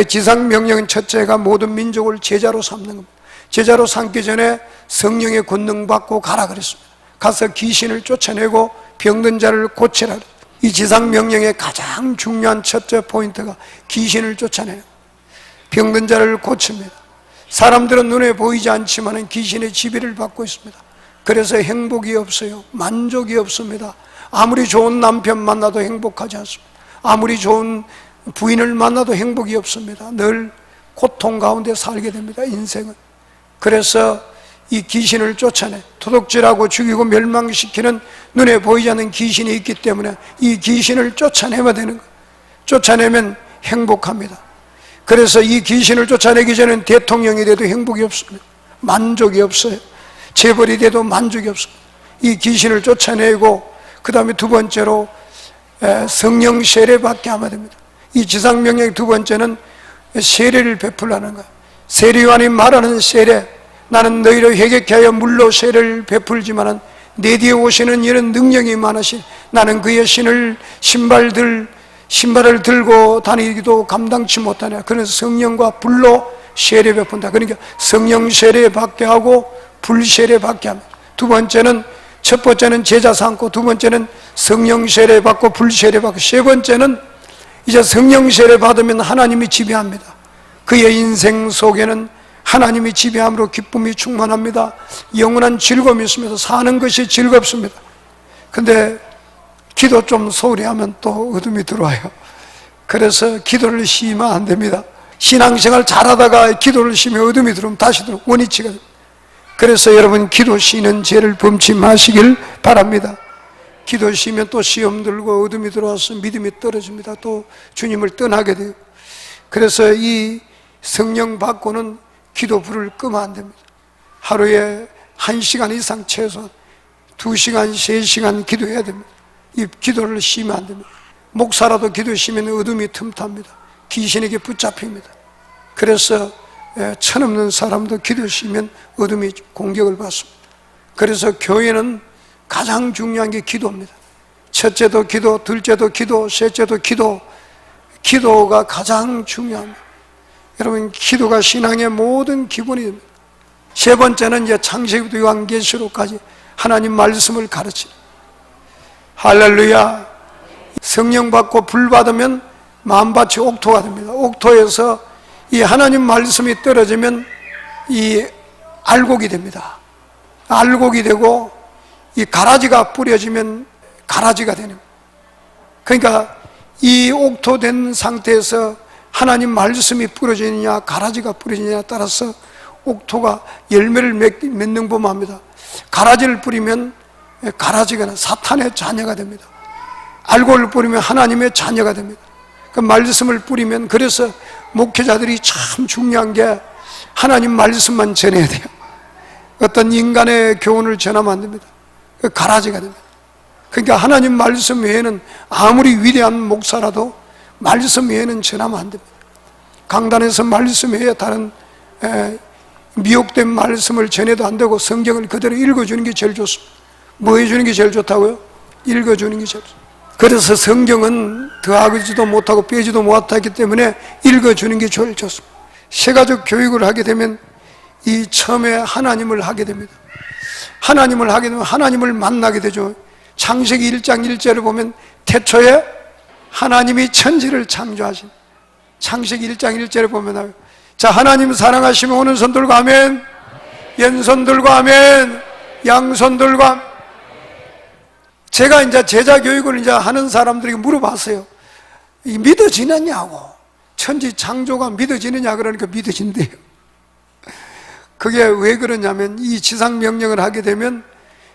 지상명령은 첫째가 모든 민족을 제자로 삼는 겁니다. 제자로 삼기 전에 성령의 권능 받고 가라 그랬습니다. 가서 귀신을 쫓아내고 병든 자를 고치라. 이 지상명령의 가장 중요한 첫째 포인트가 귀신을 쫓아내요. 병든 자를 고칩니다. 사람들은 눈에 보이지 않지만 귀신의 지배를 받고 있습니다. 그래서 행복이 없어요. 만족이 없습니다. 아무리 좋은 남편 만나도 행복하지 않습니다. 아무리 좋은 부인을 만나도 행복이 없습니다. 늘 고통 가운데 살게 됩니다. 인생은. 그래서 이 귀신을 쫓아내 도둑질하고 죽이고 멸망시키는 눈에 보이지 않는 귀신이 있기 때문에 이 귀신을 쫓아내면 되는 거예요. 쫓아내면 행복합니다. 그래서 이 귀신을 쫓아내기 전에는 대통령이 돼도 행복이 없습니다. 만족이 없어요. 재벌이 돼도 만족이 없습니다. 이 귀신을 쫓아내고 그 다음에 두 번째로 성령 세례 받게 하면 됩니다. 이 지상명령의 두 번째는 세례를 베풀라는 거예요. 세례요한이 말하는 세례, 나는 너희를 회개케 하여 물로 세례를 베풀지만은 내 뒤에 오시는 이는 능력이 많으신 나는 그의 신발을 들고 다니기도 감당치 못하냐. 그래서 성령과 불로 세례 베푼다. 그러니까 성령 세례 받게 하고 불 세례 받게 합니다. 두 번째는, 첫 번째는 제자 삼고, 두 번째는 성령 세례 받고 불 세례 받고, 세 번째는 이제 성령 세례 받으면 하나님이 지배합니다. 그의 인생 속에는 하나님이 지배함으로 기쁨이 충만합니다. 영원한 즐거움이 있습니다. 사는 것이 즐겁습니다. 근데 기도 좀 소홀히 하면 또 어둠이 들어와요. 그래서 기도를 쉬면 안 됩니다. 신앙생활 잘하다가 기도를 쉬면 어둠이 들어오면 다시 들어오면 원위치가 됩니다. 그래서 여러분 기도 쉬는 죄를 범치 마시길 바랍니다. 기도 쉬면 또 시험 들고 어둠이 들어와서 믿음이 떨어집니다. 또 주님을 떠나게 돼요. 그래서 이 성령 받고는 기도 불을 끄면 안 됩니다. 하루에 1시간 이상 최소한 2시간, 3시간 기도해야 됩니다. 이 기도를 쉬면 안 됩니다. 목사라도 기도 쉬면 어둠이 틈탑니다. 귀신에게 붙잡힙니다. 그래서 천없는 사람도 기도 쉬면 어둠이 공격을 받습니다. 그래서 교회는 가장 중요한 게 기도입니다. 첫째도 기도, 둘째도 기도, 셋째도 기도. 기도가 가장 중요합니다. 여러분, 기도가 신앙의 모든 기본이 됩니다. 세 번째는 이제 창세기부터 요한계시록까지 하나님 말씀을 가르치는, 할렐루야. 성령 받고 불 받으면 마음밭이 옥토가 됩니다. 옥토에서 이 하나님 말씀이 떨어지면 이 알곡이 됩니다. 알곡이 되고 이 가라지가 뿌려지면 가라지가 되는 거예요. 그러니까 이 옥토된 상태에서 하나님 말씀이 뿌려지느냐 가라지가 뿌려지느냐에 따라서 옥토가 열매를 맺는 법합니다. 가라지를 뿌리면 가라지가 사탄의 자녀가 됩니다. 알곡을 뿌리면 하나님의 자녀가 됩니다. 그 말씀을 뿌리면, 그래서 목회자들이 참 중요한 게 하나님 말씀만 전해야 돼요. 어떤 인간의 교훈을 전하면 안 됩니다. 그 가라지가 됩니다. 그러니까 하나님 말씀 외에는 아무리 위대한 목사라도 말씀 외에는 전하면 안 됩니다. 강단에서 말씀 외에 다른 미혹된 말씀을 전해도 안 되고 성경을 그대로 읽어주는 게 제일 좋습니다. 뭐 해주는 게 제일 좋다고요? 읽어주는 게 제일 좋습니다. 그래서 성경은 더하지도 못하고 빼지도 못하기 때문에 읽어주는 게 제일 좋습니다. 세가족 교육을 하게 되면 이 처음에 하나님을 하게 됩니다. 하나님을 하게 되면 하나님을 만나게 되죠. 창세기 1장 1절을 보면 태초에 하나님이 천지를 창조하신, 창세기 1장 1절을 보면, 자, 하나님 사랑하시면 오른손 들고 아멘, 왼손 들고 아멘, 양손 들고 아멘. 제가 이제 제자 교육을 이제 하는 사람들에게 물어봤어요. 이 믿어지느냐고. 천지 창조가 믿어지느냐 그러니까 믿어진대요. 그게 왜 그러냐면 이 지상 명령을 하게 되면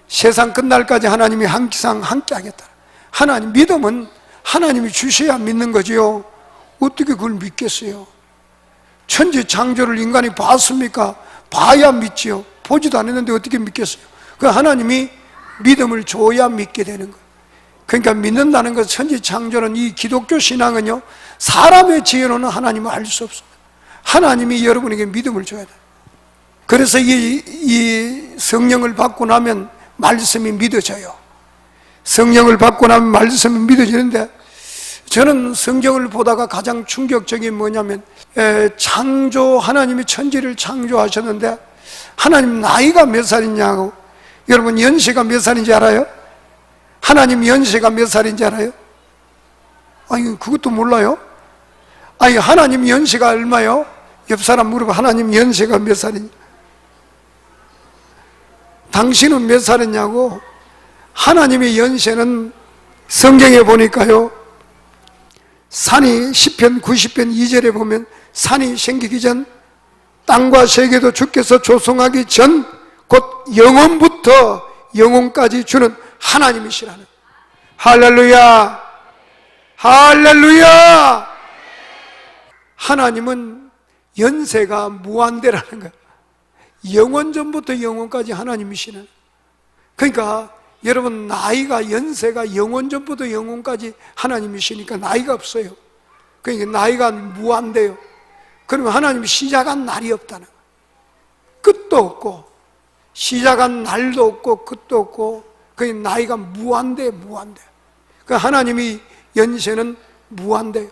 세상 끝날까지 하나님이 항상 함께 하겠다. 하나님 믿음은 하나님이 주셔야 믿는 거지요. 어떻게 그걸 믿겠어요? 천지 창조를 인간이 봤습니까? 봐야 믿지요. 보지도 않았는데 어떻게 믿겠어요? 그 하나님이 믿음을 줘야 믿게 되는 거예요. 그러니까 믿는다는 것, 천지 창조는, 이 기독교 신앙은요, 사람의 지혜로는 하나님을 알 수 없습니다. 하나님이 여러분에게 믿음을 줘야 돼요. 그래서 이 성령을 받고 나면 말씀이 믿어져요. 성령을 받고 나면 말씀이 믿어지는데, 저는 성경을 보다가 가장 충격적인 뭐냐면 창조, 하나님이 천지를 창조하셨는데 하나님 나이가 몇 살이냐고. 여러분 연세가 몇 살인지 알아요? 하나님 연세가 몇 살인지 알아요? 아니 그것도 몰라요? 아니 하나님 연세가 얼마요? 옆 사람 물어봐. 하나님 연세가 몇 살이냐? 당신은 몇 살이냐고. 하나님의 연세는 성경에 보니까요, 산이 시편 90편 2절에 보면 산이 생기기 전 땅과 세계도 주께서 조성하기 전 곧 영원부터 영원까지 주는 하나님이시라는. 할렐루야, 할렐루야. 하나님은 연세가 무한대라는 거야. 영원 전부터 영원까지 하나님이시는. 그러니까 여러분 나이가, 연세가 영원 전부터 영원까지 하나님이시니까 나이가 없어요. 그러니까 나이가 무한대요. 그러면 하나님이 시작한 날이 없다는 거예요. 끝도 없고 시작한 날도 없고 끝도 없고, 그러니까 나이가 무한대. 그러니까 하나님이 연세는 무한대요.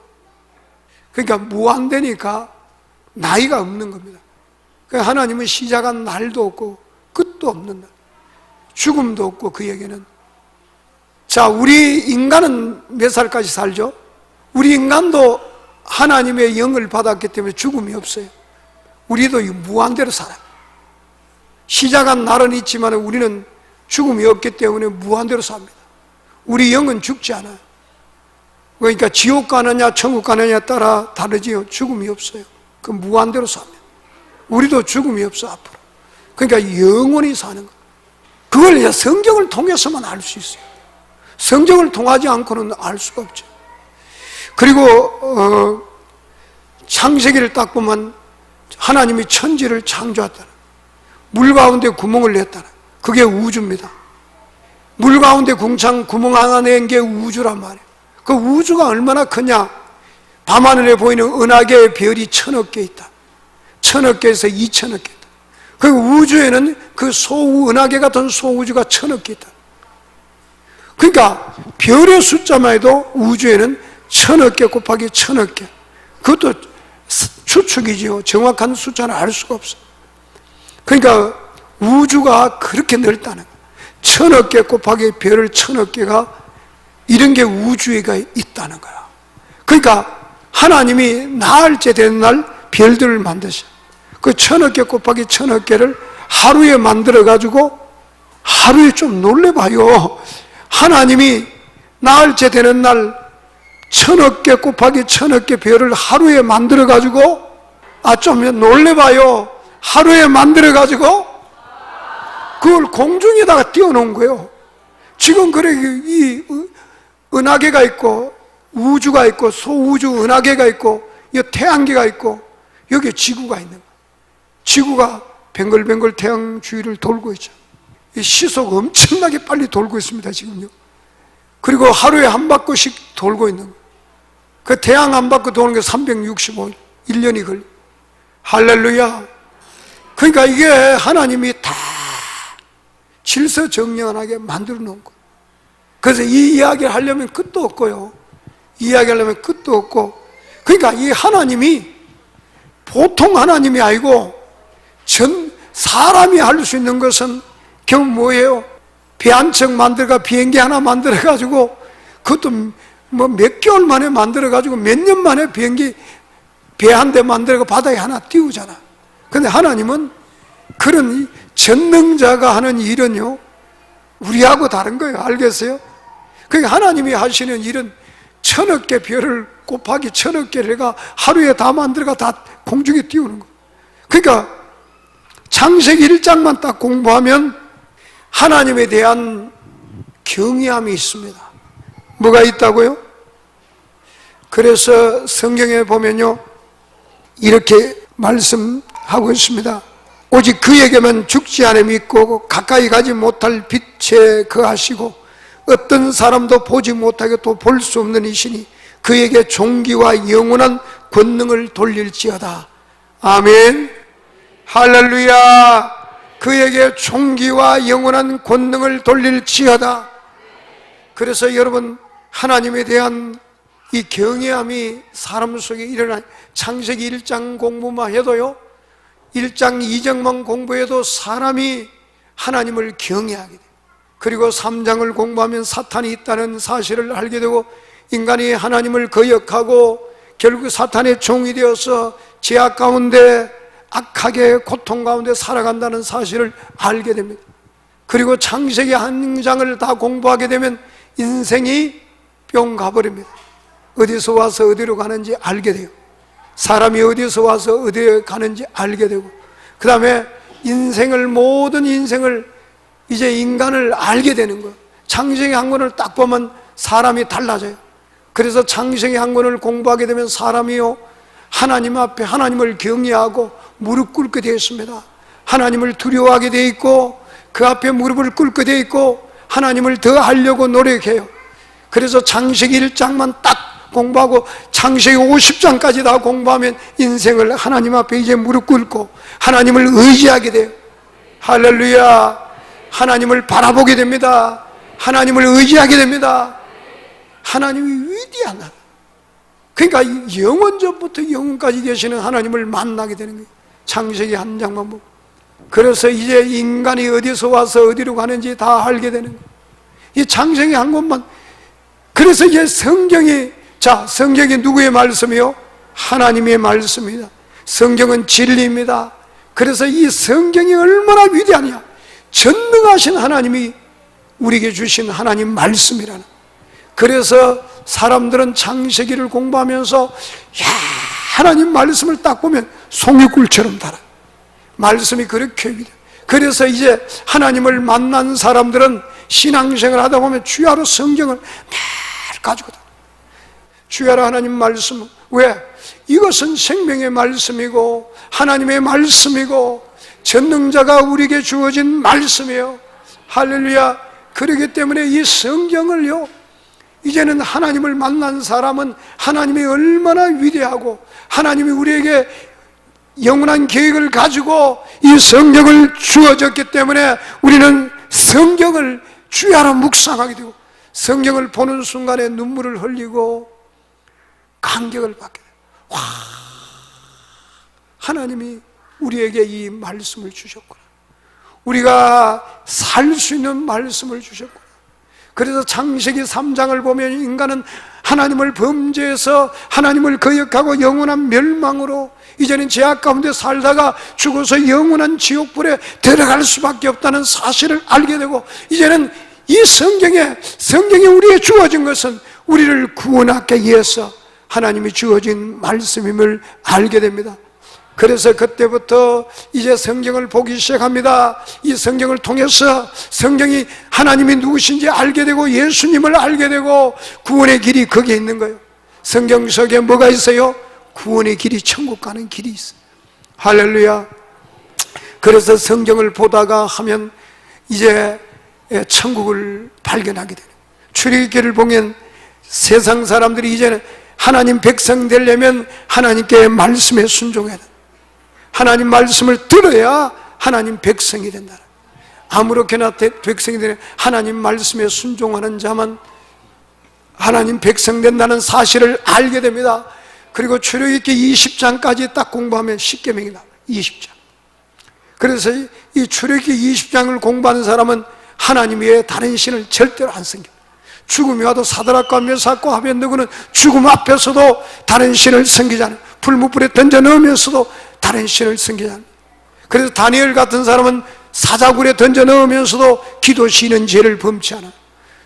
그러니까 무한대니까 나이가 없는 겁니다. 그러니까 하나님은 시작한 날도 없고 끝도 없는 날, 죽음도 없고. 그 얘기는, 자, 우리 인간은 몇 살까지 살죠? 우리 인간도 하나님의 영을 받았기 때문에 죽음이 없어요. 우리도 무한대로 살아요. 시작한 날은 있지만 우리는 죽음이 없기 때문에 무한대로 삽니다. 우리 영은 죽지 않아요. 그러니까 지옥 가느냐 천국 가느냐에 따라 다르지요. 죽음이 없어요. 그 무한대로 삽니다. 우리도 죽음이 없어 앞으로. 그러니까 영원히 사는 거예요. 그걸 이제 성경을 통해서만 알 수 있어요. 성경을 통하지 않고는 알 수가 없죠. 그리고 창세기를 딱 보면 하나님이 천지를 창조했다는, 물 가운데 구멍을 냈다는, 그게 우주입니다. 물 가운데 구멍 하나 낸 게 우주란 말이에요. 그 우주가 얼마나 크냐. 밤하늘에 보이는 은하계의 별이 1000억 개 있다. 1000억 개에서 2000억 개 있다. 그 우주에는 그 은하계 같은 소우주가 1000억 개 있다. 그러니까 별의 숫자만 해도 우주에는 1000억 개 곱하기 1000억 개. 그것도 추측이지요. 정확한 숫자는 알 수가 없어. 그러니까 우주가 그렇게 넓다는 거예요. 1000억 개 곱하기 별을 1000억 개가, 이런 게 우주에가 있다는 거야. 그러니까 하나님이 나흘째 되는 날 별들을 만드셔. 그 1000억 개 곱하기 1000억 개를 하루에 만들어가지고, 하루에 좀 놀래봐요. 하나님이 나흘째 되는 날 1000억 개 곱하기 1000억 개 별을 하루에 만들어가지고, 좀 놀래봐요. 하루에 만들어가지고 그걸 공중에다가 띄워놓은 거예요. 지금 그래, 이 은하계가 있고 우주가 있고 소우주 은하계가 있고 이 태양계가 있고 여기에 지구가 있는 거예요. 지구가 뱅글뱅글 태양 주위를 돌고 있죠. 이 시속 엄청나게 빨리 돌고 있습니다 지금요. 그리고 하루에 한 바퀴씩 돌고 있는 거예요. 그 태양 한 바퀴 도는 게 365일, 1년이 걸려. 할렐루야. 그러니까 이게 하나님이 다 질서정연하게 만들어 놓은 거예요. 그래서 이 이야기를 하려면 끝도 없고요. 이야기하려면 끝도 없고. 그러니까 이 하나님이 보통 하나님이 아니고 사람이 할 수 있는 것은 겨우 뭐예요? 배 한 척 만들어가 비행기 하나 만들어가지고, 그것도 뭐 몇 개월 만에 만들어가지고 몇 년 만에 비행기 배 한 대 만들어가 바다에 하나 띄우잖아. 근데 하나님은 그런 전능자가 하는 일은요, 우리하고 다른 거예요. 알겠어요? 그러니까 하나님이 하시는 일은 1000억 개 별을 곱하기 1000억 개를 해가 하루에 다 만들어가 다 공중에 띄우는 거예요. 그러니까 창세기 1장만 딱 공부하면 하나님에 대한 경외함이 있습니다. 뭐가 있다고요? 그래서 성경에 보면요, 이렇게 말씀하고 있습니다. 오직 그에게만 죽지 않음이 믿고 가까이 가지 못할 빛에 거하시고 어떤 사람도 보지 못하게 또 볼 수 없는 이시니 그에게 존귀와 영원한 권능을 돌릴지어다. 아멘. 할렐루야. 그에게 존귀와 영원한 권능을 돌릴지어다. 그래서 여러분, 하나님에 대한 이 경외함이 사람 속에 일어나. 창세기 1장 공부만 해도요, 1장 2장만 공부해도 사람이 하나님을 경외하게 돼요. 그리고 3장을 공부하면 사탄이 있다는 사실을 알게 되고, 인간이 하나님을 거역하고 결국 사탄의 종이 되어서 죄악 가운데 악하게 고통 가운데 살아간다는 사실을 알게 됩니다. 그리고 창세기 한 장을 다 공부하게 되면 인생이 뿅 가버립니다. 어디서 와서 어디로 가는지 알게 돼요. 사람이 어디서 와서 어디에 가는지 알게 되고, 그 다음에 모든 인생을 이제 인간을 알게 되는 거예요. 창세기 한 권을 딱 보면 사람이 달라져요. 그래서 창세기 한 권을 공부하게 되면 사람이요, 하나님 앞에 하나님을 경외하고 무릎 꿇게 되어 있습니다. 하나님을 두려워하게 되어 있고, 그 앞에 무릎을 꿇게 되어 있고, 하나님을 더 하려고 노력해요. 그래서 창세기 1장만 딱 공부하고 창세기 50장까지 다 공부하면 인생을 하나님 앞에 이제 무릎 꿇고 하나님을 의지하게 돼요. 할렐루야. 하나님을 바라보게 됩니다. 하나님을 의지하게 됩니다. 하나님이 위대하다. 그러니까 영원전부터 영원까지 계시는 하나님을 만나게 되는 거예요. 창세기 한 장만 보고. 그래서 이제 인간이 어디서 와서 어디로 가는지 다 알게 되는 거예요. 이 창세기 한 권만. 그래서 이제 성경이 누구의 말씀이요? 하나님의 말씀입니다. 성경은 진리입니다. 그래서 이 성경이 얼마나 위대하냐. 전능하신 하나님이 우리에게 주신 하나님 말씀이라는. 그래서 사람들은 창세기를 공부하면서 하나님 말씀을 딱 보면 송이꿀처럼 달아요. 말씀이 그렇게 위대해요. 그래서 이제 하나님을 만난 사람들은 신앙생활을 하다 보면 주야로 성경을 매일 가지고 다녀요. 주야로 하나님 말씀. 왜? 이것은 생명의 말씀이고 하나님의 말씀이고 전능자가 우리에게 주어진 말씀이에요. 할렐루야. 그렇기 때문에 이 성경을요, 이제는 하나님을 만난 사람은 하나님이 얼마나 위대하고 하나님이 우리에게 영원한 계획을 가지고 이 성경을 주어졌기 때문에 우리는 성경을 주야로 묵상하게 되고 성경을 보는 순간에 눈물을 흘리고 감격을 받게 돼요. 와, 하나님이 우리에게 이 말씀을 주셨구나. 우리가 살 수 있는 말씀을 주셨구나. 그래서 창세기 3장을 보면 인간은 하나님을 범죄해서 하나님을 거역하고 영원한 멸망으로 이제는 죄악 가운데 살다가 죽어서 영원한 지옥불에 들어갈 수밖에 없다는 사실을 알게 되고, 이제는 이 성경에 우리에게 주어진 것은 우리를 구원하기 위해서 하나님이 주어진 말씀임을 알게 됩니다. 그래서 그때부터 이제 성경을 보기 시작합니다. 이 성경을 통해서 성경이 하나님이 누구신지 알게 되고 예수님을 알게 되고 구원의 길이 거기에 있는 거예요. 성경 속에 뭐가 있어요? 구원의 길이, 천국 가는 길이 있어요. 할렐루야. 그래서 성경을 보다가 하면 이제 천국을 발견하게 돼요. 출애굽기를 보면 세상 사람들이 이제는 하나님 백성 되려면 하나님께 말씀에 순종해야 돼. 하나님 말씀을 들어야 하나님 백성이 된다. 아무렇게나 백성이 되는, 하나님 말씀에 순종하는 자만 하나님 백성 된다는 사실을 알게 됩니다. 그리고 출애굽기 20장까지 딱 공부하면 십계명이 나와요. 20장. 그래서 이 출애굽기 20장을 공부하는 사람은 하나님 외에 다른 신을 절대로 안 섬겨. 죽음이 와도 사드락과 메삭과 아벤느고는 죽음 앞에서도 다른 신을 섬기지 않아요. 불못불에 던져 넣으면서도 다른 신을 섬기지 않아요. 그래서 다니엘 같은 사람은 사자굴에 던져 넣으면서도 기도 쉬는 죄를 범치 않아요.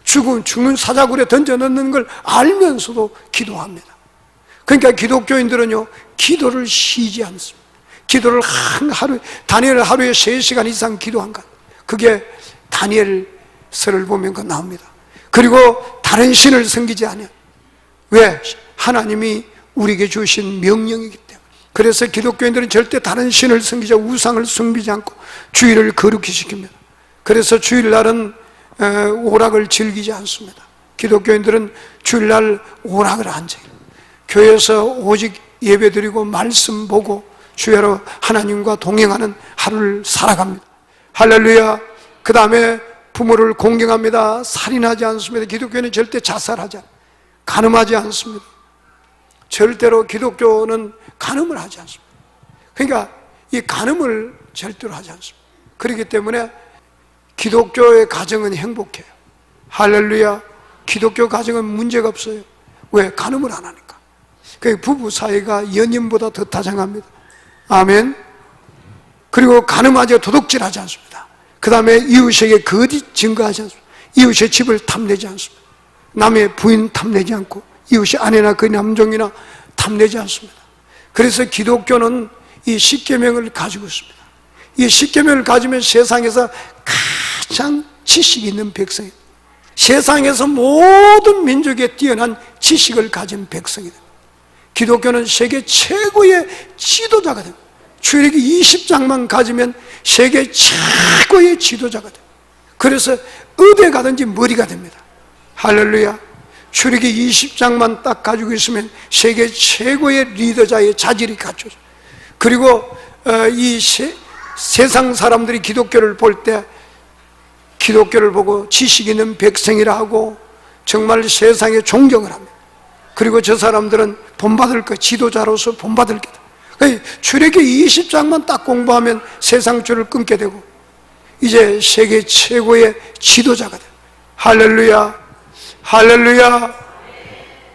죽은 사자굴에 던져 넣는 걸 알면서도 기도합니다. 그러니까 기독교인들은요, 기도를 쉬지 않습니다. 기도를 다니엘 하루에 3시간 이상 기도한 것. 그게 다니엘서를 보면 그 나옵니다. 그리고 다른 신을 섬기지 않아요. 왜? 하나님이 우리에게 주신 명령이기 때문에. 그래서 기독교인들은 절대 다른 신을 섬기지 않고 우상을 섬기지 않고 주일을 거룩히 지킵니다. 그래서 주일날은 오락을 즐기지 않습니다. 기독교인들은 주일날 오락을 안 즐겨요. 교회에서 오직 예배드리고 말씀 보고 주야로 하나님과 동행하는 하루를 살아갑니다. 할렐루야. 그 다음에 부모를 공경합니다. 살인하지 않습니다. 기독교는 절대 자살하지 않아요. 간음하지 않습니다. 절대로 기독교는 간음을 하지 않습니다. 그러니까 이 간음을 절대로 하지 않습니다. 그렇기 때문에 기독교의 가정은 행복해요. 할렐루야. 기독교 가정은 문제가 없어요. 왜? 간음을 안 하니까. 그 부부 사이가 연인보다 더 다정합니다. 아멘. 그리고 간음하지 도둑질하지 않습니다. 그 다음에 이웃에게 거짓 증거하지 않습니다. 이웃의 집을 탐내지 않습니다. 남의 부인 탐내지 않고 이웃의 아내나 그 남종이나 탐내지 않습니다. 그래서 기독교는 이 십계명을 가지고 있습니다. 이 십계명을 가지면 세상에서 가장 지식 있는 백성이, 세상에서 모든 민족에 뛰어난 지식을 가진 백성이 됩니다. 기독교는 세계 최고의 지도자가 됩니다. 출애굽기 20장만 가지면 세계 최고의 지도자가 됩니다. 그래서 어디에 가든지 머리가 됩니다. 할렐루야. 출애굽기 20장만 딱 가지고 있으면 세계 최고의 리더자의 자질이 갖춰져. 그리고 이 세상 사람들이 기독교를 볼 때 기독교를 보고 지식 있는 백성이라 하고 정말 세상에 존경을 합니다. 그리고 저 사람들은 본받을 것, 지도자로서 본받을 것. 출애굽기 20장만 딱 공부하면 세상 줄을 끊게 되고 이제 세계 최고의 지도자가 돼요. 할렐루야. 할렐루야.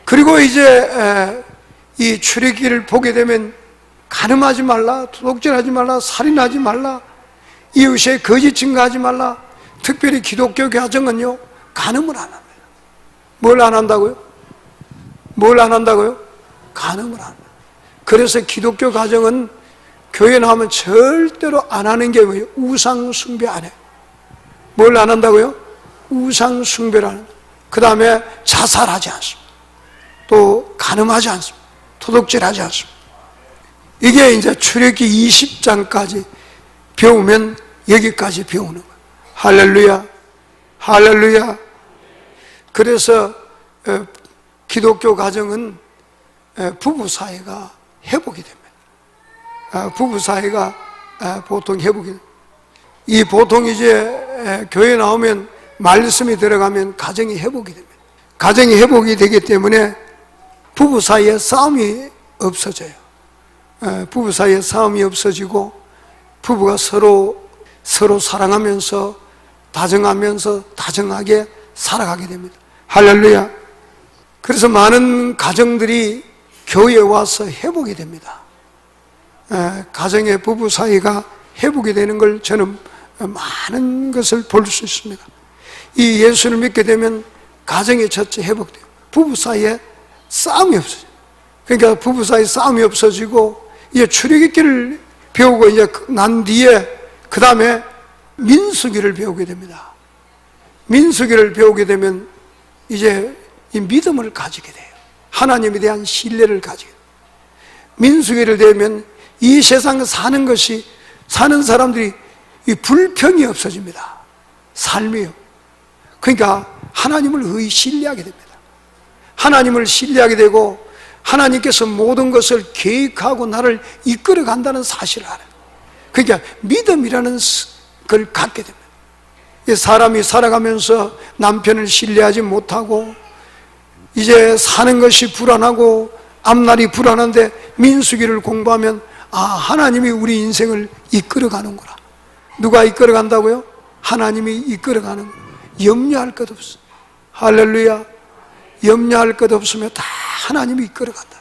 그리고 이제 이 출애굽기를 보게 되면 간음하지 말라, 도둑질하지 말라, 살인하지 말라, 이웃에 거짓 증거하지 말라. 특별히 기독교 가정은요, 간음을 안 합니다. 뭘 안 한다고요? 뭘 안 한다고요? 간음을 안 합니다. 그래서 기독교 가정은 교회 나오면 절대로 안 하는 게 뭐예요? 우상 숭배 안 해요. 뭘 안 한다고요? 우상 숭배를 안 합니다. 그 다음에 자살하지 않습니다. 또 간음하지 않습니다. 도둑질하지 않습니다. 이게 이제 출애굽기 20장까지 배우면 여기까지 배우는 거예요. 할렐루야. 할렐루야. 그래서 기독교 가정은 부부 사이가 회복이 됩니다. 부부 사이가 보통 회복이 됩니다. 이 보통 이제 교회 나오면 말씀이 들어가면 가정이 회복이 됩니다. 가정이 회복이 되기 때문에 부부 사이에 싸움이 없어져요. 부부 사이에 싸움이 없어지고 부부가 서로 사랑하면서 다정하게 살아가게 됩니다. 할렐루야. 그래서 많은 가정들이 교회에 와서 회복이 됩니다. 가정의 부부 사이가 회복이 되는 걸 저는 많은 것을 볼 수 있습니다. 이 예수를 믿게 되면 가정의 첫째 회복돼요. 부부 사이에 싸움이 없어져요. 그러니까 부부 사이에 싸움이 없어지고 이제 출애굽기를 배우고 이제 난 뒤에 그 다음에 민수기를 배우게 됩니다. 민수기를 배우게 되면 이제 이 믿음을 가지게 돼요. 하나님에 대한 신뢰를 가지게 돼요. 민수기를 배우면 이 세상에 사는 사람들이 이 불평이 없어집니다. 삶이요. 그러니까 하나님을 의히 신뢰하게 됩니다. 하나님을 신뢰하게 되고 하나님께서 모든 것을 계획하고 나를 이끌어 간다는 사실을 알아요. 그러니까 믿음이라는 걸 갖게 됩니다. 사람이 살아가면서 남편을 신뢰하지 못하고 이제 사는 것이 불안하고 앞날이 불안한데 민수기를 공부하면 하나님이 우리 인생을 이끌어 가는구나. 누가 이끌어 간다고요? 하나님이 이끌어 가는 거예요. 염려할 것 없어. 할렐루야. 염려할 것 없으면 다 하나님이 이끌어 간다.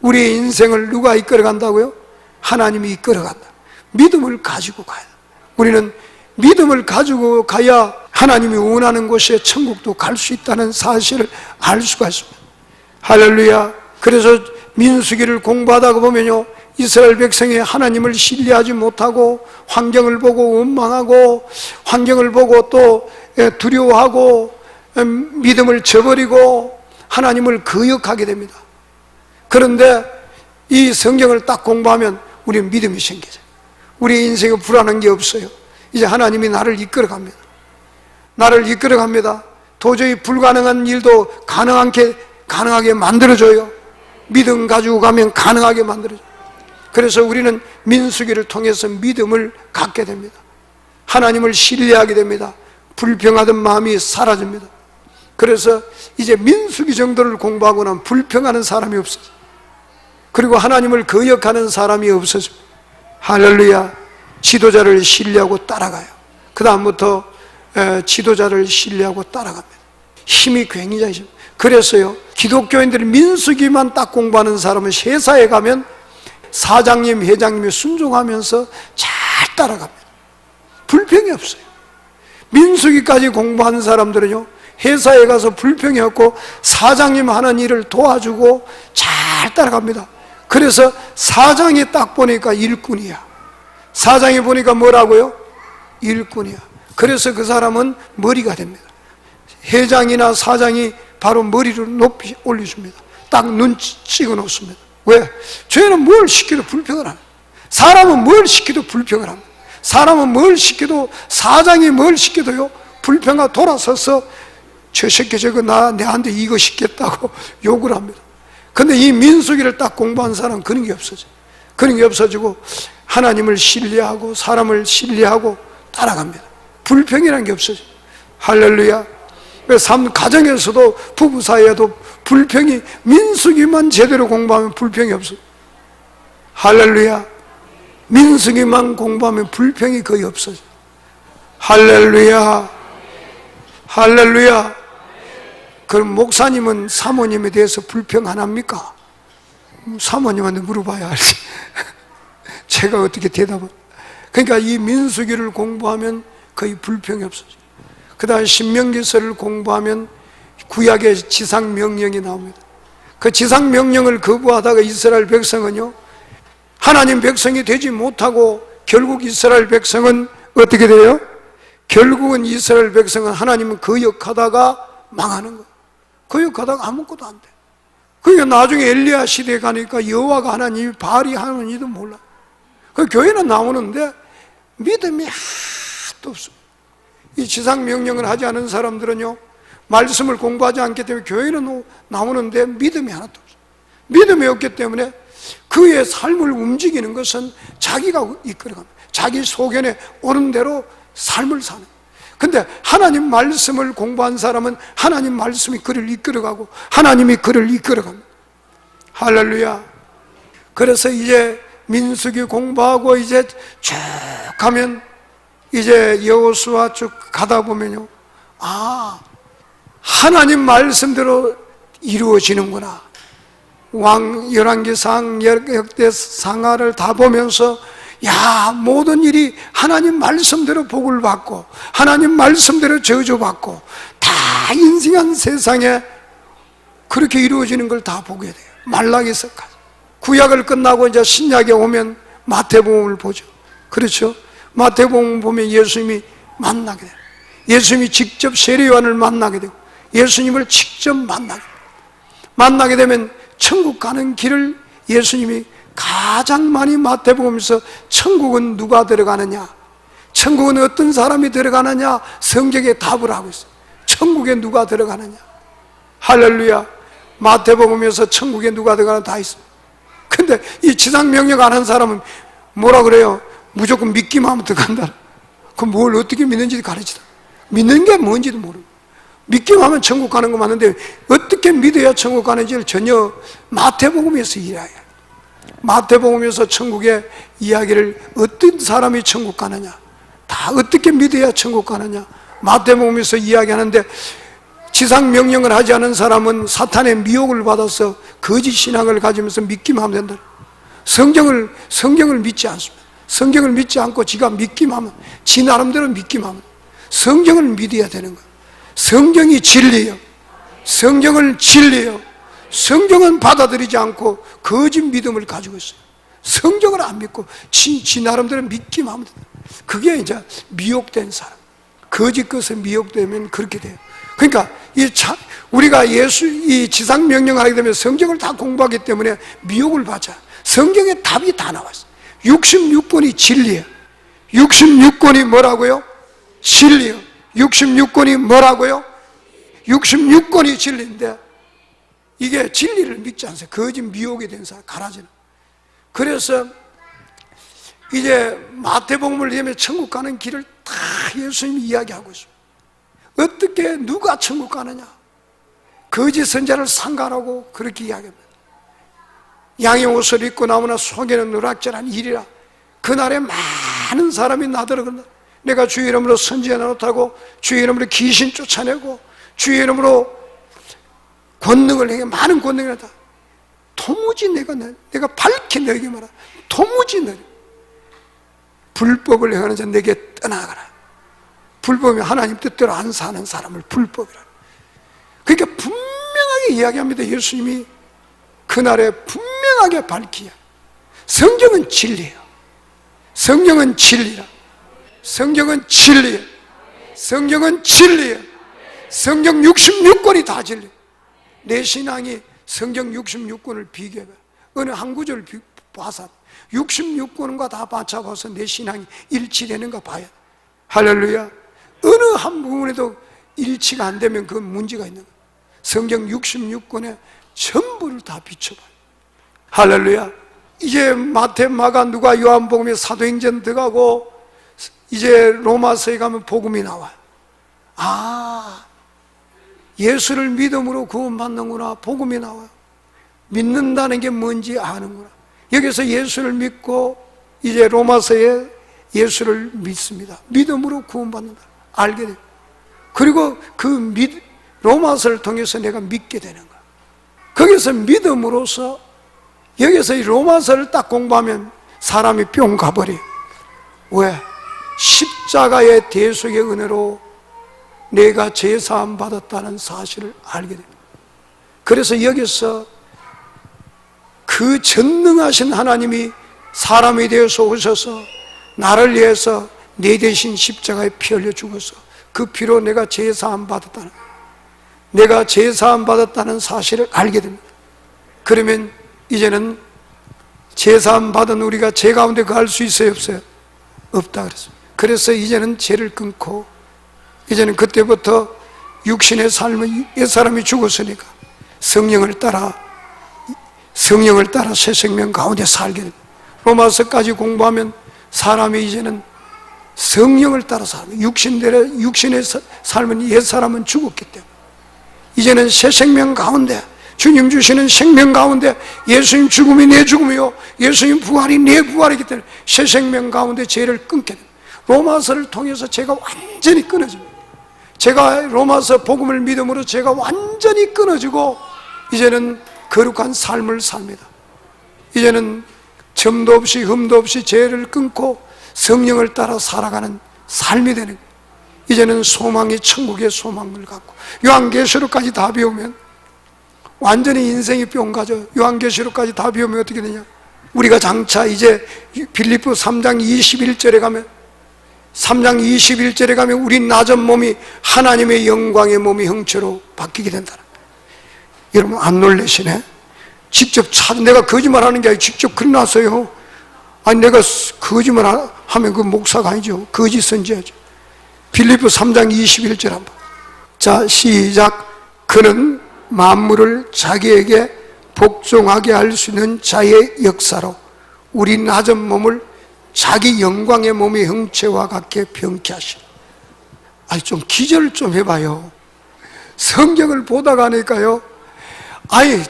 우리의 인생을 누가 이끌어 간다고요? 하나님이 이끌어 간다. 믿음을 가지고 가야 돼. 우리는 믿음을 가지고 가야 하나님이 원하는 곳에 천국도 갈 수 있다는 사실을 알 수가 있습니다. 할렐루야. 그래서 민수기를 공부하다 보면요, 이스라엘 백성이 하나님을 신뢰하지 못하고 환경을 보고 원망하고 환경을 보고 또 두려워하고 믿음을 저버리고 하나님을 거역하게 됩니다. 그런데 이 성경을 딱 공부하면 우리는 믿음이 생겨져요. 우리 인생에 불안한 게 없어요. 이제 하나님이 나를 이끌어 갑니다. 나를 이끌어 갑니다. 도저히 불가능한 일도 가능하게 만들어줘요. 믿음 가지고 가면 가능하게 만들어줘요. 그래서 우리는 민수기를 통해서 믿음을 갖게 됩니다. 하나님을 신뢰하게 됩니다. 불평하던 마음이 사라집니다. 그래서 이제 민수기 정도를 공부하고 나면 불평하는 사람이 없어요. 그리고 하나님을 거역하는 사람이 없어집니다. 할렐루야. 지도자를 신뢰하고 따라가요. 그 다음부터 지도자를 신뢰하고 따라갑니다. 힘이 굉장히. 그래서요, 기독교인들이 민수기만 딱 공부하는 사람은 회사에 가면 사장님, 회장님이 순종하면서 잘 따라갑니다. 불평이 없어요. 민수기까지 공부하는 사람들은요, 회사에 가서 불평이 없고 사장님 하는 일을 도와주고 잘 따라갑니다. 그래서 사장이 딱 보니까 일꾼이야. 사장이 보니까 뭐라고요? 일꾼이야. 그래서 그 사람은 머리가 됩니다. 회장이나 사장이 바로 머리를 높이 올려줍니다. 딱 눈 찍어 놓습니다. 왜? 쟤는 뭘 시켜도 불평을 합니다. 사람은 뭘 시켜도 불평을 합니다. 사람은 뭘 시켜도, 사장이 뭘 시켜도요, 불평가 돌아서서 저 새끼 저거 내한테 이거 시켰다고 욕을 합니다. 근데 이 민수기를 딱 공부한 사람은 그런 게 없어져. 그런 게 없어지고 하나님을 신뢰하고 사람을 신뢰하고 따라갑니다. 불평이라는 게 없어져. 할렐루야. 가정에서도 부부 사이에도 불평이, 민수기만 제대로 공부하면 불평이 없어. 할렐루야. 민수기만 공부하면 불평이 거의 없어져. 할렐루야. 할렐루야. 그럼 목사님은 사모님에 대해서 불평 안 합니까? 사모님한테 물어봐야 알지. 제가 어떻게 대답을. 그러니까 이 민수기를 공부하면 거의 불평이 없어져. 그 다음 신명기서를 공부하면 구약의 지상명령이 나옵니다. 그 지상명령을 거부하다가 이스라엘 백성은요, 하나님 백성이 되지 못하고 결국 이스라엘 백성은 어떻게 돼요? 결국은 이스라엘 백성은 하나님은 거역하다가 망하는 거예요. 거역하다가 아무것도 안 돼. 그러니까 나중에 엘리야 시대에 가니까 여호와가 하나님이 바알이 하나님도 몰라. 그 교회는 나오는데 믿음이 하나도 없습니다. 이 지상명령을 하지 않은 사람들은요, 말씀을 공부하지 않기 때문에 교회는 나오는데 믿음이 하나도 없어요. 믿음이 없기 때문에 그의 삶을 움직이는 것은 자기가 이끌어갑니다. 자기 소견에 오는 대로 삶을 사는. 근데 하나님 말씀을 공부한 사람은 하나님 말씀이 그를 이끌어가고 하나님이 그를 이끌어갑니다. 할렐루야. 그래서 이제 민수기 공부하고 이제 쭉 가면 이제 여호수아 쭉 가다 보면요, 아, 하나님 말씀대로 이루어지는구나. 열왕기상, 역대상하를 다 보면서 야, 모든 일이 하나님 말씀대로 복을 받고 하나님 말씀대로 저주받고 다 인생한 세상에 그렇게 이루어지는 걸 다 보게 돼요. 말라기서까지. 구약을 끝나고 이제 신약에 오면 마태복음을 보죠. 그렇죠? 마태복음 보면 예수님이 만나게 돼요. 예수님이 직접 세례요한을 만나게 되고 예수님을 직접 만나게 되면 천국 가는 길을 예수님이 가장 많이 마태복음에서 천국은 누가 들어가느냐, 천국은 어떤 사람이 들어가느냐 성경에 답을 하고 있어요. 천국에 누가 들어가느냐. 할렐루야. 마태복음에서 천국에 누가 들어가느냐 다 있어요. 근데 이 지상명령 안 한 사람은 뭐라 그래요? 무조건 믿기만 하면 들어간다. 그럼 뭘 어떻게 믿는지 가르치다. 믿는 게 뭔지도 모르고 믿기만 하면 천국 가는 거 맞는데 어떻게 믿어야 천국 가는지를 전혀 마태복음에서 이해해야 해요. 마태복음에서 천국의 이야기를 어떤 사람이 천국 가느냐, 다 어떻게 믿어야 천국 가느냐 마태복음에서 이야기하는데, 지상명령을 하지 않은 사람은 사탄의 미혹을 받아서 거짓 신앙을 가지면서 믿기만 하면 된다. 성경을 믿지 않습니다. 성경을 믿지 않고 지가 믿기만 하면, 지 나름대로 믿기만 하면, 성경을 믿어야 되는 거예요. 성경이 진리예요. 성경을 진리예요. 성경은 받아들이지 않고 거짓 믿음을 가지고 있어요. 성경을 안 믿고 지 나름대로 믿기만 하면 된다. 그게 이제 미혹된 사람. 거짓 것에 미혹되면 그렇게 돼요. 그러니까 우리가 이 지상 명령을 하게 되면 성경을 다 공부하기 때문에 미혹을 받자. 성경에 답이 다 나와 있어요. 66권이 진리예요. 66권이 뭐라고요? 진리예요. 66권이 뭐라고요? 66권이 진리인데 이게 진리를 믿지 않아요. 거짓 미혹이 된 사람, 가라지는. 그래서 이제 마태복음을 읽으면 천국 가는 길을 다 예수님이 이야기하고 있어요. 어떻게 누가 천국 가느냐? 거짓 선자를 상가라고 그렇게 이야기합니다. 양의 옷을 입고 나무나 속에는 누락질한 일이라. 그날에 많은 사람이 나더러간다. 내가 주의 이름으로 선지자 노릇하고 주의 이름으로 귀신 쫓아내고 주의 이름으로 권능을 행해 많은 권능을 하다. 도무지 내가 밝히 너에게 말하. 도무지 너 불법을 행하는 자 내게 떠나가라. 불법이 하나님 뜻대로 안 사는 사람을 불법이라. 그러니까 분명하게 이야기합니다. 예수님이 그날에 분명하게 밝히야. 성경은 진리예요. 성경은 진리라. 성경은 진리예요. 성경은 진리예요. 성경 66권이 다 진리예요. 내 신앙이 성경 66권을 비교해봐. 어느 한 구절을 봐서 66권과 다 맞춰봐서 내 신앙이 일치되는가 봐야 돼. 할렐루야. 어느 한 부분에도 일치가 안 되면 그건 문제가 있는 거야. 성경 66권에 전부를 다 비춰봐요. 할렐루야. 이제 마태, 마가, 누가, 요한복음에 사도행전 들어가고 이제 로마서에 가면 복음이 나와요. 아, 예수를 믿음으로 구원받는구나. 복음이 나와요. 믿는다는 게 뭔지 아는구나. 여기서 예수를 믿고 이제 로마서에 예수를 믿습니다. 믿음으로 구원받는다. 알게 돼요. 그리고 그 로마서를 통해서 내가 믿게 되는 거야. 거기서 믿음으로써 여기서 이 로마서를 딱 공부하면 사람이 뿅 가버려. 왜? 십자가의 대속의 은혜로 내가 죄사함 받았다는 사실을 알게 됩니다. 그래서 여기서 그 전능하신 하나님이 사람이 되어서 오셔서 나를 위해서 내 대신 십자가에 피 흘려 죽어서 그 피로 내가 죄사함 받았다는 사실을 알게 됩니다. 그러면 이제는 죄사함 받은 우리가 죄 가운데 거할 수 있어요, 없어요? 없다 그랬어요. 그래서 이제는 죄를 끊고 이제는 그때부터 육신의 삶은 옛사람이 죽었으니까 성령을 따라 새 생명 가운데 살게 됩니다. 로마서까지 공부하면 사람이 이제는 성령을 따라 살아요. 육신의 삶은 옛사람은 죽었기 때문에 이제는 새 생명 가운데 주님 주시는 생명 가운데 예수님 죽음이 내 죽음이요 예수님 부활이 내 부활이기 때문에 새 생명 가운데 죄를 끊게 됩니다. 로마서를 통해서 죄가 완전히 끊어집니다. 제가 로마서 복음을 믿음으로 죄가 완전히 끊어지고 이제는 거룩한 삶을 삽니다. 이제는 점도 없이 흠도 없이 죄를 끊고 성령을 따라 살아가는 삶이 되는 거예요. 이제는 소망이 천국의 소망을 갖고 요한계시록까지 다 배우면 완전히 인생이 뿅 가죠. 요한계시록까지 다 배우면 어떻게 되냐? 우리가 장차 이제 빌립보 3장 21절에 가면 3장 21절에 가면 우리 낮은 몸이 하나님의 영광의 몸이 형체로 바뀌게 된다. 여러분 안 놀라시네? 직접 내가 거짓말하는 게 아니라 직접 끝났어요. 아니 내가 거짓말 하면 그 목사가 아니죠. 거짓 선지자죠. 빌립보 3장 21절 한번. 자 시작. 그는 만물을 자기에게 복종하게 할 수 있는 자의 역사로 우리 낮은 몸을 자기 영광의 몸의 형체와 같게 병케 하시라. 아니 좀 기절을 좀 해봐요. 성경을 보다가 하니까요. 아니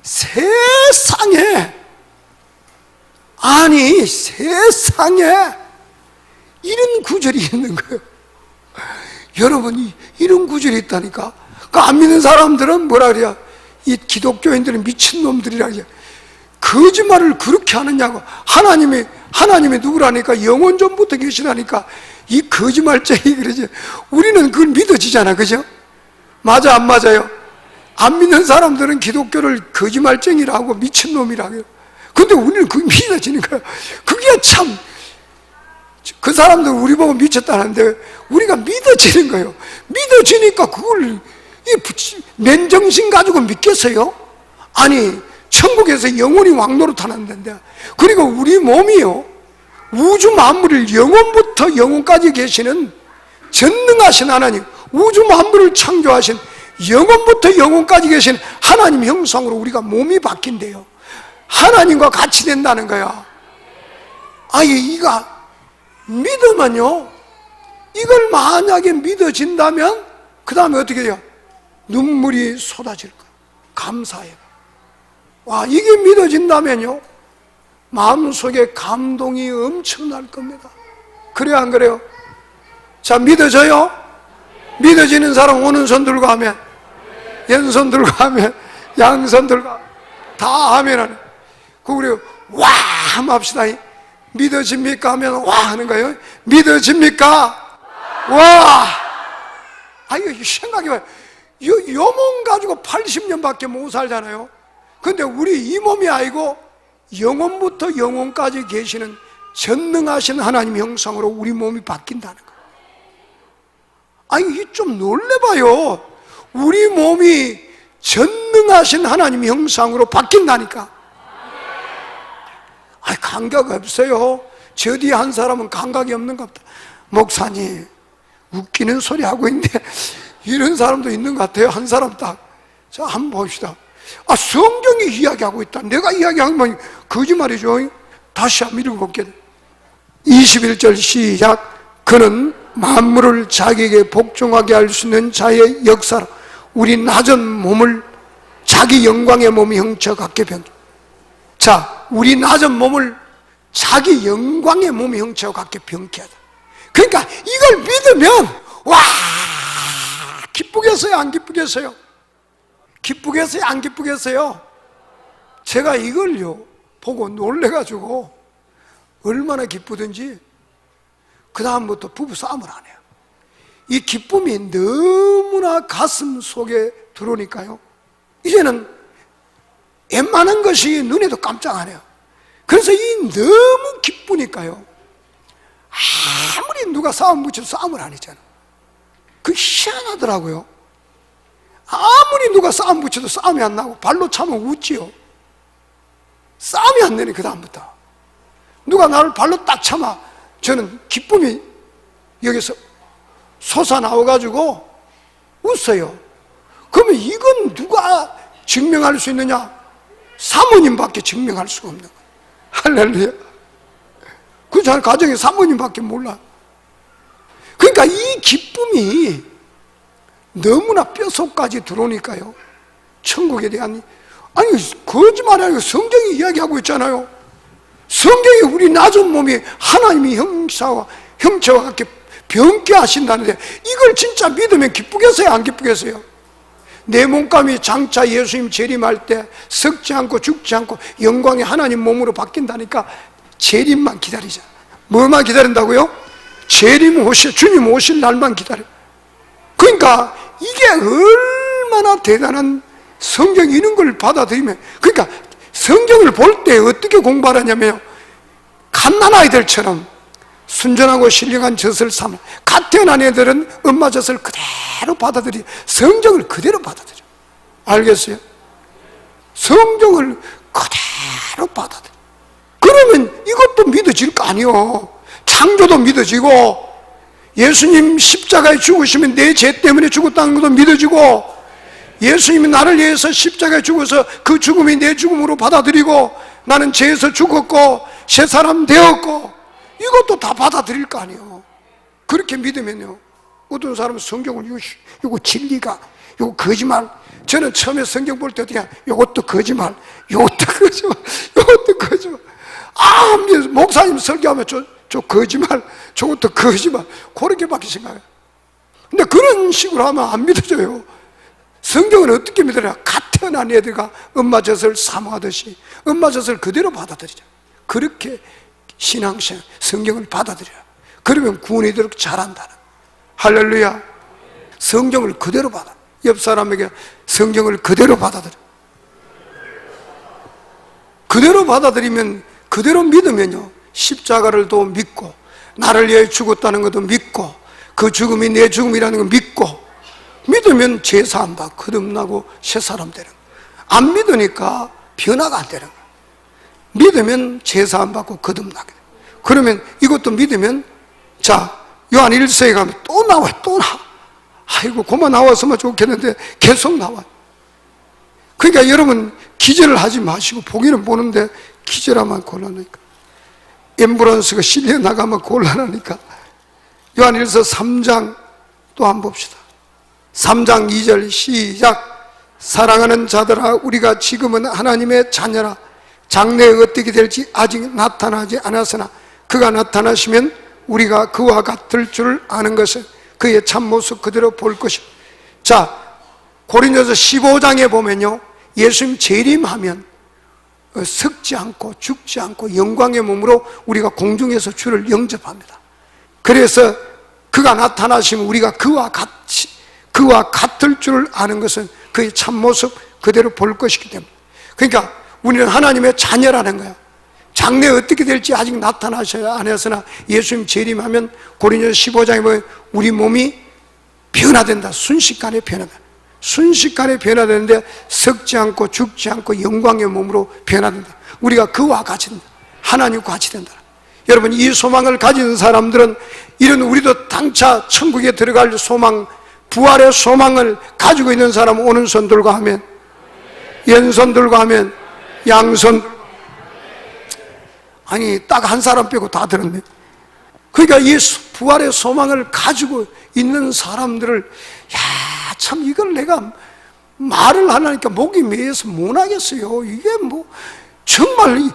세상에 이런 구절이 있는 거예요. 여러분이 이런 구절이 있다니까. 그 안 믿는 사람들은 뭐라 그래요? 이 기독교인들은 미친놈들이라 그래요. 거짓말을 그렇게 하느냐고. 하나님이 누구라니까? 영원 전부터 계시라니까. 이 거짓말쟁이 그러지. 우리는 그걸 믿어지잖아, 그죠? 맞아 안 맞아요? 안 믿는 사람들은 기독교를 거짓말쟁이라고 미친놈이라고 해요. 근데 우리는 그게 믿어지는 거야. 그게 참, 그 사람들 우리 보고 미쳤다는데 우리가 믿어지는 거예요. 믿어지니까 그걸 맨정신 가지고 믿겠어요? 아니 천국에서 영원히 왕노릇하는 데인데, 그리고 우리 몸이요 우주 만물을 영원부터 영원까지 계시는 전능하신 하나님, 우주 만물을 창조하신 영원부터 영원까지 계신 하나님 형상으로 우리가 몸이 바뀐대요. 하나님과 같이 된다는 거야. 이거 믿으면요, 이걸 만약에 믿어진다면 그 다음에 어떻게 돼요? 눈물이 쏟아질 거야. 감사해요. 와, 이게 믿어진다면요, 마음속에 감동이 엄청날 겁니다. 그래요, 안 그래요? 자, 믿어져요? 믿어지는 사람 오른손 들고 하면, 왼손 들고 하면, 양손 들고 하면, 다 하면은, 그리고 와! 한번 합시다. 믿어집니까? 하면 와! 하는 거예요. 믿어집니까? 와! 아, 이거 생각해봐요. 요 몸 가지고 80년밖에 못 살잖아요. 근데 우리 이 몸이 아니고 영혼부터 영혼까지 계시는 전능하신 하나님 형상으로 우리 몸이 바뀐다는 거예요. 아니, 이 좀 놀래봐요. 우리 몸이 전능하신 하나님 형상으로 바뀐다니까. 아니, 감각 없어요. 저 뒤에 한 사람은 감각이 없는가 보다. 목사님, 웃기는 소리 하고 있는데 이런 사람도 있는 것 같아요. 한 사람 딱. 자, 한번 봅시다. 아, 성경이 이야기하고 있다. 내가 이야기하면 거짓말이죠. 다시 한번 읽어볼게요. 21절 시작. 그는 만물을 자기에게 복종하게 할 수 있는 자의 역사로 우리 낮은 몸을 자기 영광의 몸이 형체와 같게 변경. 자, 우리 낮은 몸을 자기 영광의 몸이 형체와 같게 변케하다. 그러니까 이걸 믿으면 와, 기쁘겠어요, 안 기쁘겠어요? 기쁘겠어요, 안 기쁘겠어요? 제가 이걸요 보고 놀래가지고 얼마나 기쁘든지 그 다음부터 부부싸움을 안 해요. 이 기쁨이 너무나 가슴 속에 들어오니까요, 이제는 웬만한 것이 눈에도 깜짝 안 해요. 그래서 이 너무 기쁘니까요, 아무리 누가 싸움 붙여도 싸움을 안 했잖아. 그 희한하더라고요. 아무리 누가 싸움 붙여도 싸움이 안 나고 발로 차면 웃지요. 싸움이 안 되네. 그 다음부터 누가 나를 발로 딱 차면 저는 기쁨이 여기서 솟아나와가지고 웃어요. 그러면 이건 누가 증명할 수 있느냐? 사모님밖에 증명할 수가 없는 거예요. 할렐루야. 그 가정에 사모님밖에 몰라. 그러니까 이 기쁨이 너무나 뼛속까지 들어오니까요, 천국에 대한, 아니, 거짓말이 아니고 성경이 이야기하고 있잖아요. 성경이 우리 낮은 몸이 하나님의 형체와 같게 변케 하신다는데, 이걸 진짜 믿으면 기쁘겠어요, 안 기쁘겠어요? 내 몸감이 장차 예수님 재림할 때 썩지 않고 죽지 않고 영광의 하나님 몸으로 바뀐다니까 재림만 기다리자. 뭐만 기다린다고요? 재림 오실, 주님 오실 날만 기다려. 그러니까 이게 얼마나 대단한, 성경 이런 걸 받아들이면, 그러니까 성경을 볼 때 어떻게 공부하냐면요, 갓난아이들처럼 순전하고 신령한 젖을 삼아. 갓 태어난 애들은 엄마 젖을 그대로 받아들이, 성경을 그대로 받아들여. 알겠어요? 성경을 그대로 받아들여. 그러면 이것도 믿어질 거 아니요. 창조도 믿어지고, 예수님 십자가에 죽으시면 내 죄 때문에 죽었다는 것도 믿어지고, 예수님이 나를 위해서 십자가에 죽어서 그 죽음이 내 죽음으로 받아들이고, 나는 죄에서 죽었고 새 사람 되었고, 이것도 다 받아들일 거 아니에요. 그렇게 믿으면요, 어떤 사람은 성경을 이거 진리가, 이거 거짓말. 저는 처음에 성경 볼 때 어떻게, 이것도 거짓말, 이것도 거짓말, 이것도 거짓말. 아, 목사님 설교하면 저 거짓말, 저것도 거짓말, 그렇게밖에 생각해요. 근데 그런 식으로 하면 안 믿어져요. 성경은 어떻게 믿으냐? 갓 태어난 애들과 엄마 젖을 사모하듯이 엄마 젖을 그대로 받아들이죠. 그렇게 신앙생활, 성경을 받아들여요. 그러면 구원이 되도록 잘한다는. 할렐루야. 성경을 그대로 받아. 옆 사람에게 성경을 그대로 받아들여. 그대로 받아들이면, 그대로 믿으면요, 십자가를 또 믿고, 나를 위해 죽었다는 것도 믿고, 그 죽음이 내 죽음이라는 걸 믿고, 믿으면 제사함 받고 거듭나고 새 사람 되는 거예요. 안 믿으니까 변화가 안 되는 거예요. 믿으면 제사함 받고 거듭나게 돼요. 그러면 이것도 믿으면, 자, 요한 1서에 가면 또 나와요. 또 나와. 아이고, 그만 나왔으면 좋겠는데 계속 나와요. 그러니까 여러분, 기절을 하지 마시고, 보기는 보는데 기절하면 곤란하니까, 앰뷸런스가 실려 나가면 곤란하니까. 요한 1서 3장 또 한번 봅시다. 3장 2절 시작. 사랑하는 자들아, 우리가 지금은 하나님의 자녀라. 장래에 어떻게 될지 아직 나타나지 않았으나 그가 나타나시면 우리가 그와 같을 줄 아는 것은 그의 참모습 그대로 볼 것입니다. 자, 고린도서 15장에 보면요, 예수님 재림하면 썩지 않고 죽지 않고 영광의 몸으로 우리가 공중에서 주를 영접합니다. 그래서 그가 나타나시면 우리가 그와 같을 줄 아는 것은 그의 참모습 그대로 볼 것이기 때문에, 그러니까 우리는 하나님의 자녀라는 거야. 장래에 어떻게 될지 아직 나타나셔야 안 했으나 예수님 재림하면 고린도서 15장에 보면 우리 몸이 변화된다. 순식간에 변화된다. 순식간에 변화되는데 썩지 않고 죽지 않고 영광의 몸으로 변화된다. 우리가 그와 같이 된다. 하나님과 같이 된다. 여러분, 이 소망을 가진 사람들은 이런, 우리도 당차 천국에 들어갈 소망, 부활의 소망을 가지고 있는 사람 오른손 들고 하면, 왼손 들고 하면, 양손, 아니 딱 한 사람 빼고 다 들었네. 그러니까 이 부활의 소망을 가지고 있는 사람들을, 야, 참 이걸 내가 말을 하려니까 목이 메여서 못하겠어요. 이게 뭐 정말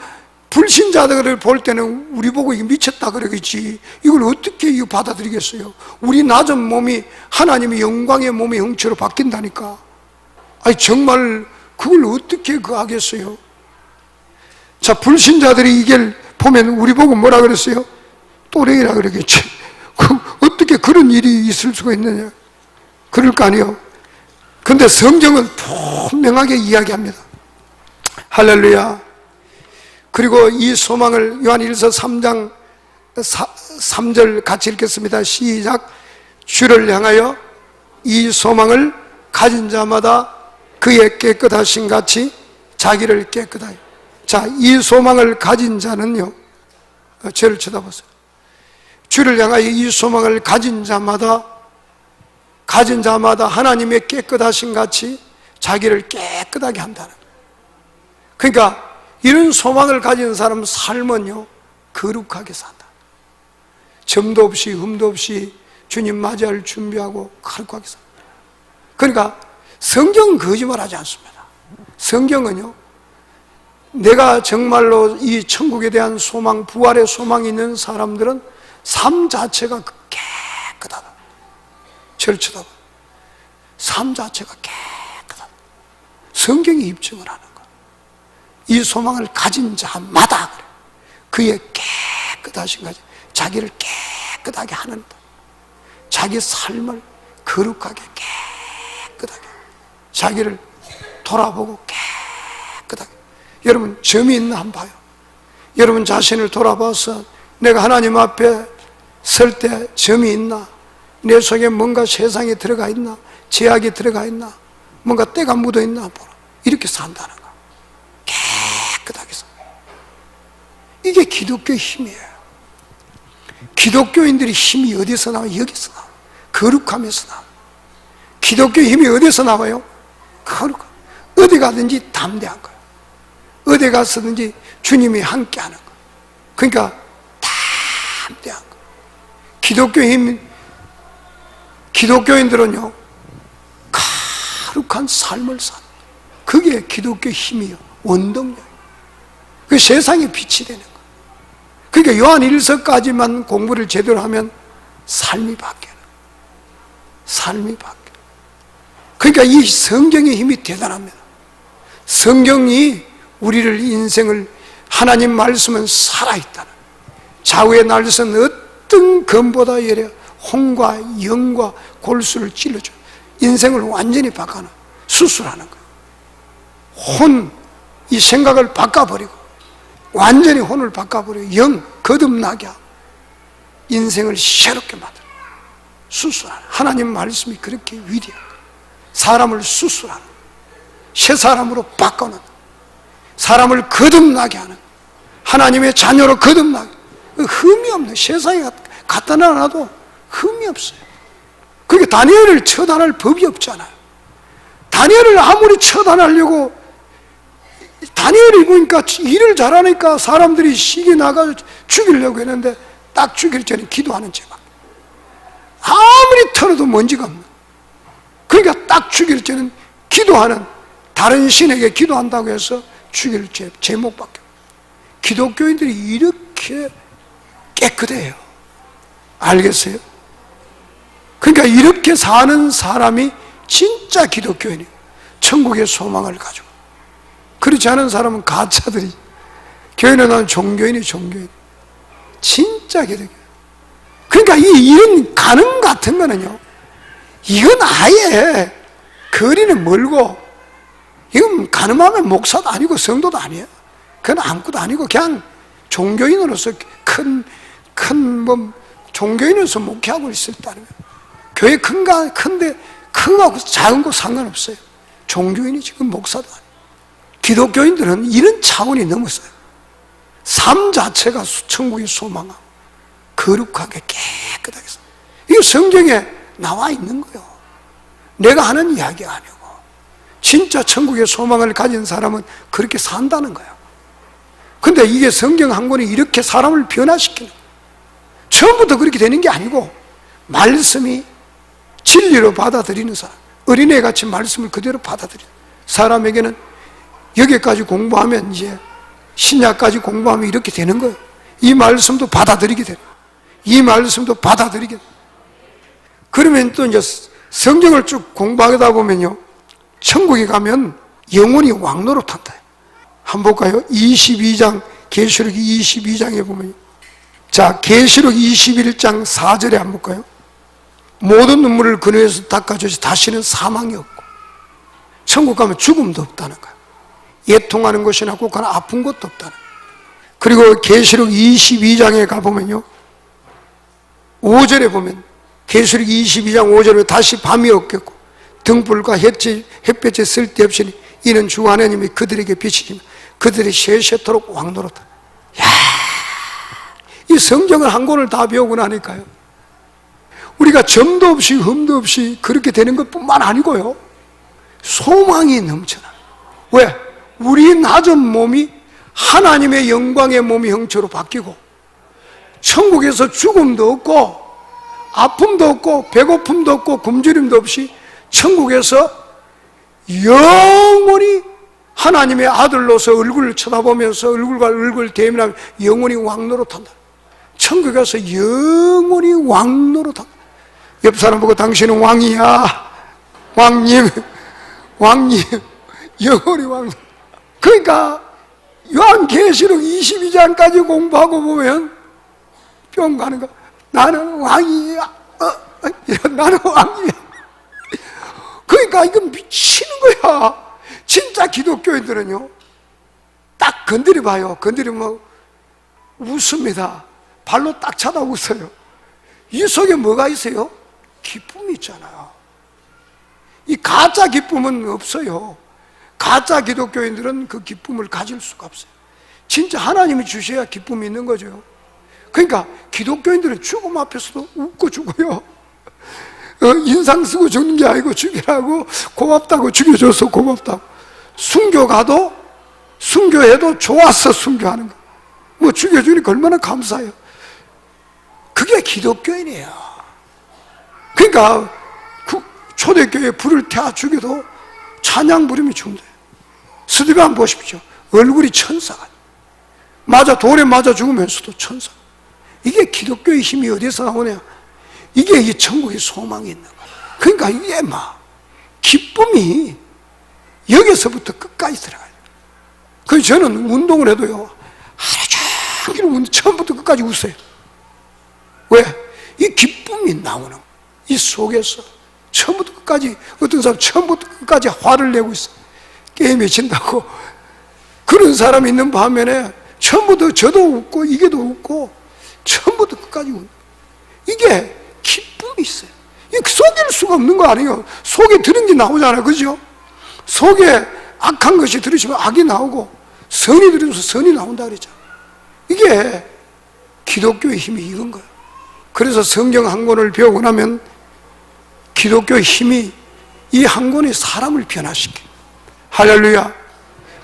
불신자들을 볼 때는 우리 보고 이게 미쳤다 그러겠지, 이걸 어떻게 이거 받아들이겠어요? 우리 낮은 몸이 하나님의 영광의 몸의 형체로 바뀐다니까. 아니 정말 그걸 어떻게 하겠어요? 자, 불신자들이 이걸 보면 우리 보고 뭐라 그랬어요? 또래이라 그러겠지. 어떻게 그런 일이 있을 수가 있느냐, 그럴 거 아니에요. 근데 성경은 분명하게 이야기합니다. 할렐루야. 그리고 이 소망을 요한일서 3장 3절 같이 읽겠습니다. 시작. 주를 향하여 이 소망을 가진 자마다 그의 깨끗하신 같이 자기를 깨끗하게. 자, 이 소망을 가진 자는요, 저를 쳐다보세요. 주를 향하여 이 소망을 가진 자마다 하나님의 깨끗하신 같이 자기를 깨끗하게 한다는 거예요. 그러니까 이런 소망을 가진 사람 삶은요, 거룩하게 산다. 점도 없이 흠도 없이 주님 맞이할 준비하고 거룩하게 산다. 그러니까 성경은 거짓말하지 않습니다. 성경은요, 내가 정말로 이 천국에 대한 소망, 부활의 소망이 있는 사람들은 삶 자체가 깨끗하다. 저를 쳐다봐. 삶 자체가 깨끗하다. 성경이 입증을 하는 거야. 이 소망을 가진 자마다 그의 깨끗하신 거지. 자기를 깨끗하게 하는, 자기 삶을 거룩하게 깨끗하게, 자기를 돌아보고 깨끗하게. 여러분, 점이 있나 한번 봐요. 여러분 자신을 돌아봐서 내가 하나님 앞에 설 때 점이 있나? 내 속에 뭔가 세상에 들어가 있나? 제약이 들어가 있나? 뭔가 때가 묻어 있나 보라. 이렇게 산다는 거야. 깨끗하게 산. 이게 기독교의 힘이에요. 기독교인들의 힘이 어디서 나와요? 여기서 나와요. 거룩함에서 나와요. 기독교의 힘이 어디서 나와요? 거룩함. 어디 가든지 담대한 거예요. 어디 가서든지 주님이 함께 하는 거예요. 그러니까 담대한 거예요. 기독교의 힘, 기독교인들은요, 거룩한 삶을 사는, 그게 기독교의 힘이요, 원동력이에요. 그 세상의 빛이 되는 거예요. 그러니까 요한 1서까지만 공부를 제대로 하면 삶이 바뀌어요. 삶이 바뀌어요. 그러니까 이 성경의 힘이 대단합니다. 성경이 우리를, 인생을, 하나님 말씀은 살아있다는, 좌우의 날선 어떤 검보다 예려 혼과 영과 골수를 찔러줘. 인생을 완전히 바꿔놔. 수술하는 거예요. 혼, 이 생각을 바꿔버리고 완전히 혼을 바꿔버리고 영 거듭나게 하고 인생을 새롭게 만들어 수술하는, 하나님 말씀이 그렇게 위대한 거예요. 사람을 수술하는, 새 사람으로 바꿔놓는, 사람을 거듭나게 하는, 하나님의 자녀로 거듭나게, 흠이 없는, 세상에 갖다 놔도 흠이 없어요. 그게 다니엘을 처단할 법이 없잖아요. 다니엘을 아무리 처단하려고, 다니엘이 보니까 일을 잘하니까 사람들이 시기 나가 죽이려고 했는데 딱 죽일 전에 기도하는 죄가, 아무리 털어도 먼지가 없는, 그러니까 딱 죽일 전에 기도하는, 다른 신에게 기도한다고 해서 죽일 제목밖에. 기독교인들이 이렇게 깨끗해요. 알겠어요? 그러니까 이렇게 사는 사람이 진짜 기독교인이에요. 천국의 소망을 가지고. 그렇지 않은 사람은 가짜들이. 교회는 난 종교인이 종교인. 진짜 기독교인. 그러니까 이런 가능 같은 거는요, 이건 아예 거리는 멀고, 이건 가늠하면 목사도 아니고 성도도 아니에요. 그건 아무것도 아니고 그냥 종교인으로서 종교인으로서 목회하고 있을 따르면 교회 큰데 큰 거하고 작은 거 상관없어요. 종교인이 지금 목사도 아니에요. 기독교인들은 이런 차원이 넘었어요. 삶 자체가 천국의 소망하고 거룩하게 깨끗하게. 이게 성경에 나와 있는 거예요. 내가 하는 이야기가 아니고 진짜 천국의 소망을 가진 사람은 그렇게 산다는 거예요. 근데 이게 성경 한 권이 이렇게 사람을 변화시키는 거예요. 처음부터 그렇게 되는 게 아니고 말씀이 진리로 받아들이는 사람, 어린애같이 말씀을 그대로 받아들이는 사람에게는 여기까지 공부하면 이제 신약까지 공부하면 이렇게 되는 거예요. 이 말씀도 받아들이게 돼요. 이 말씀도 받아들이게 돼요. 그러면 또 이제 성경을 쭉 공부하다 보면요, 천국에 가면 영혼이 왕노릇한다. 한번 볼까요? 22장, 계시록 22장에 보면요. 자, 계시록 21장 4절에 한번 볼까요? 모든 눈물을 그녀에서 닦아주시 다시는 사망이 없고, 천국 가면 죽음도 없다는 거예요. 애통하는 것이나 혹은 아픈 것도 없다는 거예요. 그리고 계시록 22장에 가보면요, 5절에 보면, 계시록 22장 5절에 다시 밤이 없겠고 등불과 햇볕이 쓸데없으니 이는 주 하나님이 그들에게 비치시며 그들이 세세토록 왕노릇하다. 야, 이 성경을 한 권을 다 배우고 나니까요, 우리가 점도 없이 흠도 없이 그렇게 되는 것뿐만 아니고요, 소망이 넘쳐나. 왜? 우리 낮은 몸이 하나님의 영광의 몸이 형체로 바뀌고, 천국에서 죽음도 없고 아픔도 없고 배고픔도 없고 굶주림도 없이 천국에서 영원히 하나님의 아들로서 얼굴을 쳐다보면서 얼굴과 얼굴 대면하며 영원히 왕노릇한다. 천국에서 영원히 왕노릇한다. 옆 사람 보고 당신은 왕이야, 왕님, 영원히 왕. 그러니까 요한계시록 22장까지 공부하고 보면 뿅 가는 거. 나는 왕이야. 나는 왕이야. 그러니까 이건 미치는 거야. 진짜 기독교인들은요, 딱 건드려봐요. 건드리면 웃습니다. 발로 딱 차다 웃어요. 이 속에 뭐가 있어요? 기쁨이 있잖아요. 이 가짜 기쁨은 없어요. 가짜 기독교인들은 그 기쁨을 가질 수가 없어요. 진짜 하나님이 주셔야 기쁨이 있는 거죠. 그러니까 기독교인들은 죽음 앞에서도 웃고 죽어요. 인상 쓰고 죽는 게 아니고 죽이라고, 고맙다고 죽여줘서 고맙다고. 순교 가도, 순교해도 좋아서 순교하는 거. 뭐 죽여주니까 얼마나 감사해요. 그게 기독교인이에요. 그러니까 초대교회에 불을 태워 죽여도 찬양 부르면 죽는다. 스데반 보십시오. 얼굴이 천사가. 돌에 맞아 죽으면서도 천사. 이게 기독교의 힘이 어디서 나오냐? 이게 이 천국의 소망이 있는 거야. 그러니까 이게 기쁨이 여기서부터 끝까지 들어가요. 그래서 저는 운동을 해도요, 하루 종일 처음부터 끝까지 웃어요. 왜? 이 기쁨이 나오는 거야. 이 속에서 처음부터 끝까지, 어떤 사람 처음부터 끝까지 화를 내고 있어. 게임에 진다고. 그런 사람이 있는 반면에 처음부터 저도 웃고 이게도 웃고 처음부터 끝까지 웃는, 이게 기쁨이 있어요. 이게 속일 수가 없는 거 아니에요. 속에 들은 게 나오잖아요. 그죠? 속에 악한 것이 들으시면 악이 나오고 선이 들으면서 선이 나온다 그랬잖아요. 이게 기독교의 힘이 이건 거예요. 그래서 성경 한 권을 배우고 나면 기독교의 힘이 이 한 권이 사람을 변화시켜요. 할렐루야.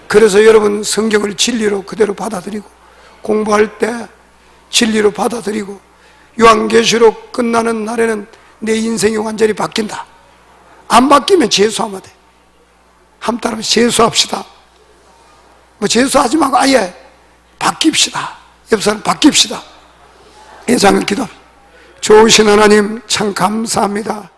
그래서 여러분 성경을 진리로 그대로 받아들이고 공부할 때 진리로 받아들이고 요한계시록 끝나는 날에는 내 인생이 완전히 바뀐다. 안 바뀌면 재수하면 돼. 한 따라 재수합시다. 뭐 재수하지 말고 아예 바뀝시다. 옆 사람 바뀝시다. 예상을 기도합니다. 좋으신 하나님 참 감사합니다.